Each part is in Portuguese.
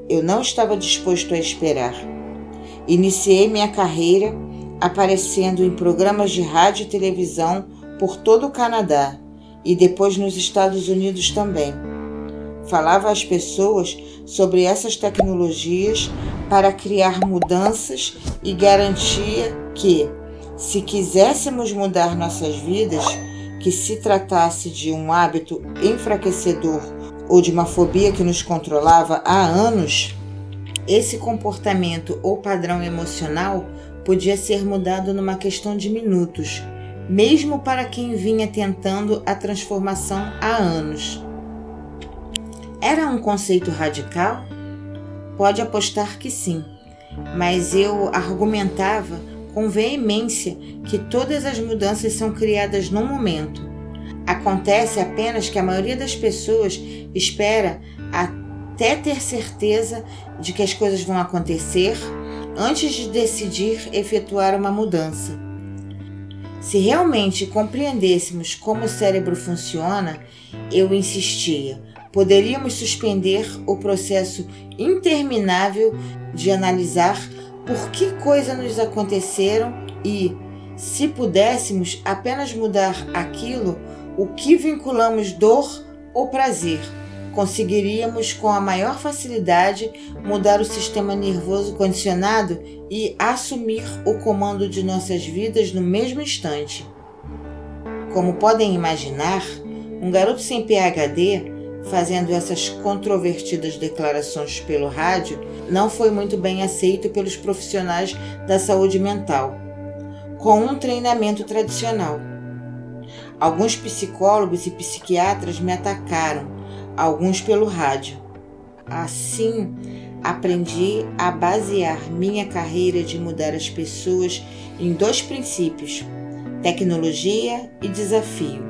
eu não estava disposto a esperar. Iniciei minha carreira aparecendo em programas de rádio e televisão por todo o Canadá e depois nos Estados Unidos também. Falava às pessoas sobre essas tecnologias para criar mudanças e garantia que, se quiséssemos mudar nossas vidas, que se tratasse de um hábito enfraquecedor ou de uma fobia que nos controlava há anos, esse comportamento ou padrão emocional podia ser mudado numa questão de minutos, mesmo para quem vinha tentando a transformação há anos. Era um conceito radical? Pode apostar que sim, mas eu argumentava com veemência que todas as mudanças são criadas num momento. Acontece apenas que a maioria das pessoas espera até ter certeza de que as coisas vão acontecer antes de decidir efetuar uma mudança. Se realmente compreendêssemos como o cérebro funciona, eu insistia, poderíamos suspender o processo interminável de analisar por que coisas nos aconteceram e, se pudéssemos apenas mudar aquilo, o que vinculamos dor ou prazer, conseguiríamos com a maior facilidade mudar o sistema nervoso condicionado e assumir o comando de nossas vidas no mesmo instante. Como podem imaginar, um garoto sem PhD, fazendo essas controvertidas declarações pelo rádio, não foi muito bem aceito pelos profissionais da saúde mental, com um treinamento tradicional. Alguns psicólogos e psiquiatras me atacaram, alguns pelo rádio. Assim, aprendi a basear minha carreira de mudar as pessoas em 2 princípios: tecnologia e desafio.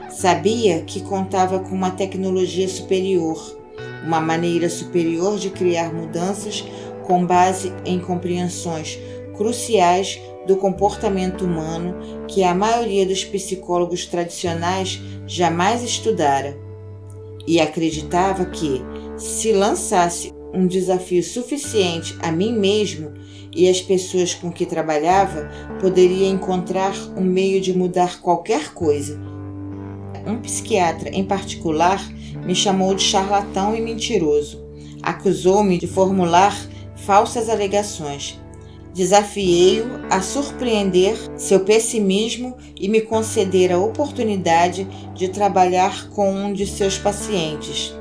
Sabia que contava com uma tecnologia superior, uma maneira superior de criar mudanças com base em compreensões cruciais do comportamento humano que a maioria dos psicólogos tradicionais jamais estudara. E acreditava que, se lançasse um desafio suficiente a mim mesmo e às pessoas com que trabalhava, poderia encontrar um meio de mudar qualquer coisa. Um psiquiatra em particular me chamou de charlatão e mentiroso. Acusou-me de formular falsas alegações. Desafiei-o a surpreender seu pessimismo e me conceder a oportunidade de trabalhar com um de seus pacientes,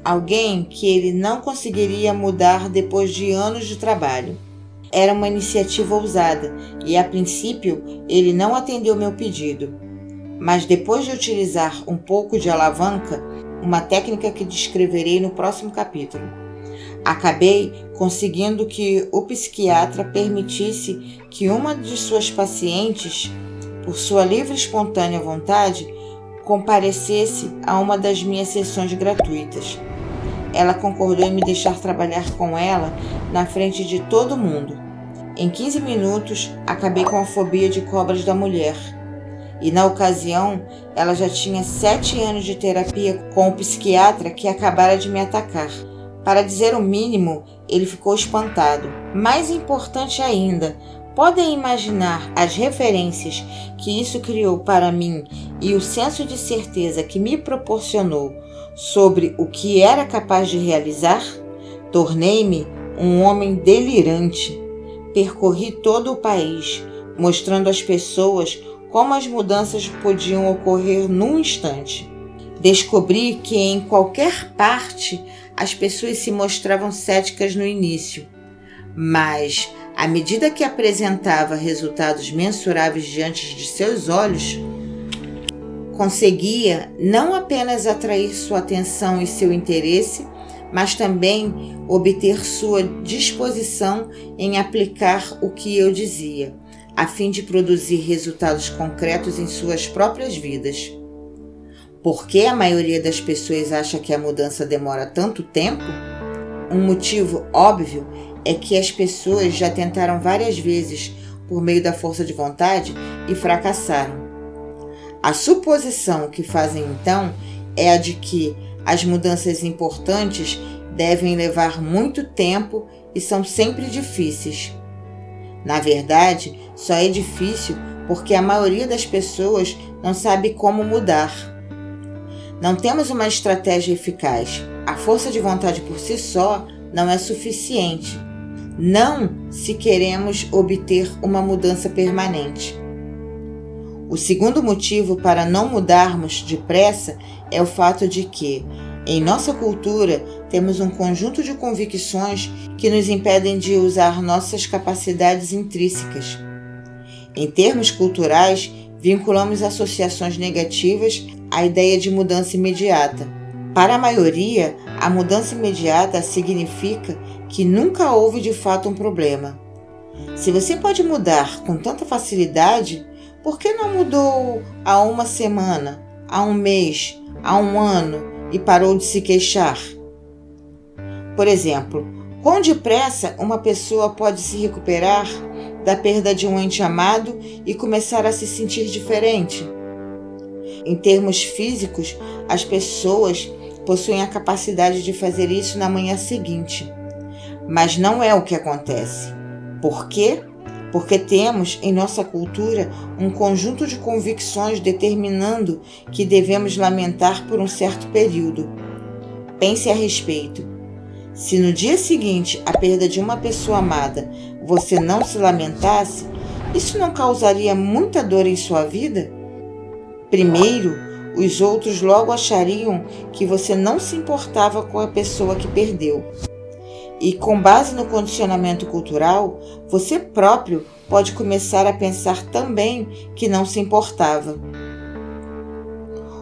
alguém que ele não conseguiria mudar depois de anos de trabalho. Era uma iniciativa ousada e, a princípio, ele não atendeu meu pedido. Mas depois de utilizar um pouco de alavanca, uma técnica que descreverei no próximo capítulo, acabei conseguindo que o psiquiatra permitisse que uma de suas pacientes, por sua livre e espontânea vontade, comparecesse a uma das minhas sessões gratuitas. Ela concordou em me deixar trabalhar com ela na frente de todo mundo. Em 15 minutos, acabei com a fobia de cobras da mulher. E na ocasião, ela já tinha 7 anos de terapia com o psiquiatra que acabara de me atacar. Para dizer o mínimo, ele ficou espantado. Mais importante ainda, podem imaginar as referências que isso criou para mim e o senso de certeza que me proporcionou sobre o que era capaz de realizar? Tornei-me um homem delirante. Percorri todo o país, mostrando às pessoas como as mudanças podiam ocorrer num instante. Descobri que em qualquer parte as pessoas se mostravam céticas no início, mas, à medida que apresentava resultados mensuráveis diante de seus olhos, conseguia não apenas atrair sua atenção e seu interesse, mas também obter sua disposição em aplicar o que eu dizia, a fim de produzir resultados concretos em suas próprias vidas. Por que a maioria das pessoas acha que a mudança demora tanto tempo? Um motivo óbvio é que as pessoas já tentaram várias vezes por meio da força de vontade e fracassaram. A suposição que fazem então é a de que as mudanças importantes devem levar muito tempo e são sempre difíceis. Na verdade, só é difícil porque a maioria das pessoas não sabe como mudar. Não temos uma estratégia eficaz. A força de vontade por si só não é suficiente. Não se queremos obter uma mudança permanente. O segundo motivo para não mudarmos depressa é o fato de que, em nossa cultura, temos um conjunto de convicções que nos impedem de usar nossas capacidades intrínsecas. Em termos culturais, vinculamos associações negativas à ideia de mudança imediata. Para a maioria, a mudança imediata significa que nunca houve de fato um problema. Se você pode mudar com tanta facilidade, por que não mudou há uma semana, há um mês, há um ano e parou de se queixar? Por exemplo, quão depressa uma pessoa pode se recuperar da perda de um ente amado e começar a se sentir diferente? Em termos físicos, as pessoas possuem a capacidade de fazer isso na manhã seguinte. Mas não é o que acontece. Por quê? Porque temos em nossa cultura um conjunto de convicções determinando que devemos lamentar por um certo período. Pense a respeito. Se no dia seguinte à perda de uma pessoa amada você não se lamentasse, isso não causaria muita dor em sua vida? Primeiro, os outros logo achariam que você não se importava com a pessoa que perdeu. E com base no condicionamento cultural, você próprio pode começar a pensar também que não se importava.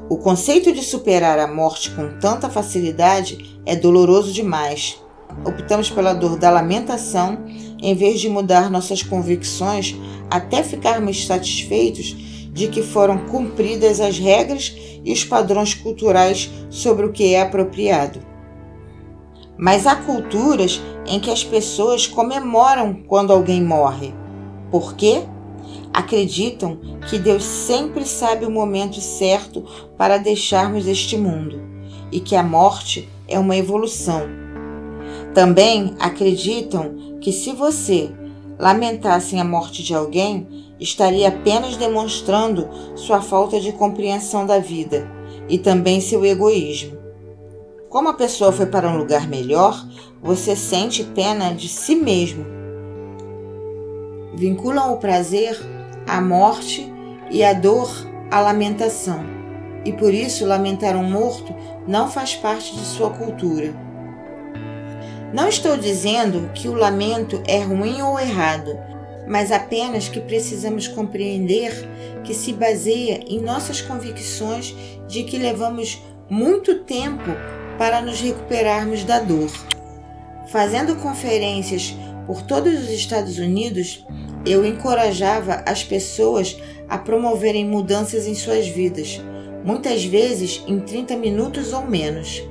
O conceito de superar a morte com tanta facilidade é doloroso demais. Optamos pela dor da lamentação em vez de mudar nossas convicções até ficarmos satisfeitos de que foram cumpridas as regras e os padrões culturais sobre o que é apropriado. Mas há culturas em que as pessoas comemoram quando alguém morre. Por quê? Acreditam que Deus sempre sabe o momento certo para deixarmos este mundo e que a morte é uma evolução. Também acreditam que se você lamentasse a morte de alguém, estaria apenas demonstrando sua falta de compreensão da vida e também seu egoísmo. Como a pessoa foi para um lugar melhor, você sente pena de si mesmo. Vinculam o prazer à morte e a dor à lamentação. E por isso lamentar um morto não faz parte de sua cultura. Não estou dizendo que o lamento é ruim ou errado, mas apenas que precisamos compreender que se baseia em nossas convicções de que levamos muito tempo para nos recuperarmos da dor. Fazendo conferências por todos os Estados Unidos, eu encorajava as pessoas a promoverem mudanças em suas vidas, muitas vezes em 30 minutos ou menos.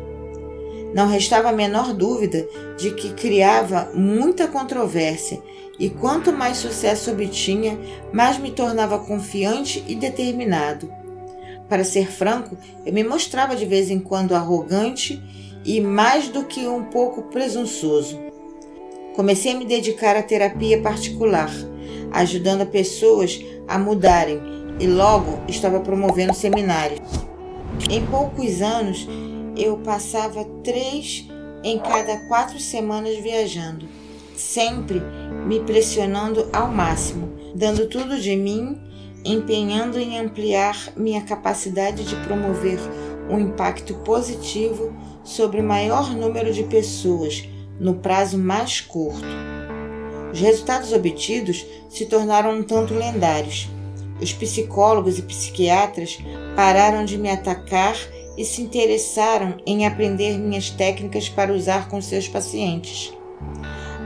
Não restava a menor dúvida de que criava muita controvérsia, e quanto mais sucesso obtinha, mais me tornava confiante e determinado. Para ser franco, eu me mostrava de vez em quando arrogante e mais do que um pouco presunçoso. Comecei a me dedicar à terapia particular, ajudando pessoas a mudarem, e logo estava promovendo seminários. Em poucos anos, eu passava 3 em cada 4 semanas viajando, sempre me pressionando ao máximo, dando tudo de mim, empenhando em ampliar minha capacidade de promover um impacto positivo sobre o maior número de pessoas no prazo mais curto. Os resultados obtidos se tornaram um tanto lendários. Os psicólogos e psiquiatras pararam de me atacar e se interessaram em aprender minhas técnicas para usar com seus pacientes.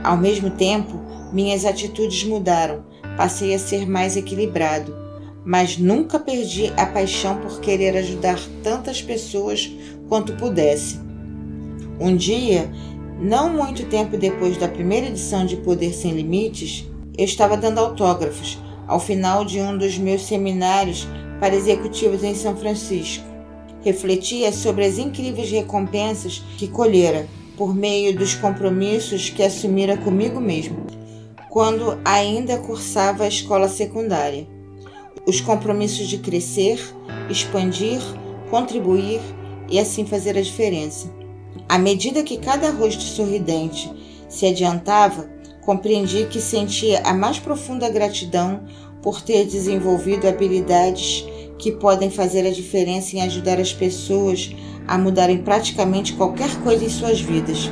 Ao mesmo tempo, minhas atitudes mudaram, passei a ser mais equilibrado, mas nunca perdi a paixão por querer ajudar tantas pessoas quanto pudesse. Um dia, não muito tempo depois da primeira edição de Poder Sem Limites, eu estava dando autógrafos ao final de um dos meus seminários para executivos em São Francisco. Refletia sobre as incríveis recompensas que colhera por meio dos compromissos que assumira comigo mesmo, quando ainda cursava a escola secundária. Os compromissos de crescer, expandir, contribuir e assim fazer a diferença. À medida que cada rosto sorridente se adiantava, compreendi que sentia a mais profunda gratidão por ter desenvolvido habilidades que podem fazer a diferença em ajudar as pessoas a mudarem praticamente qualquer coisa em suas vidas.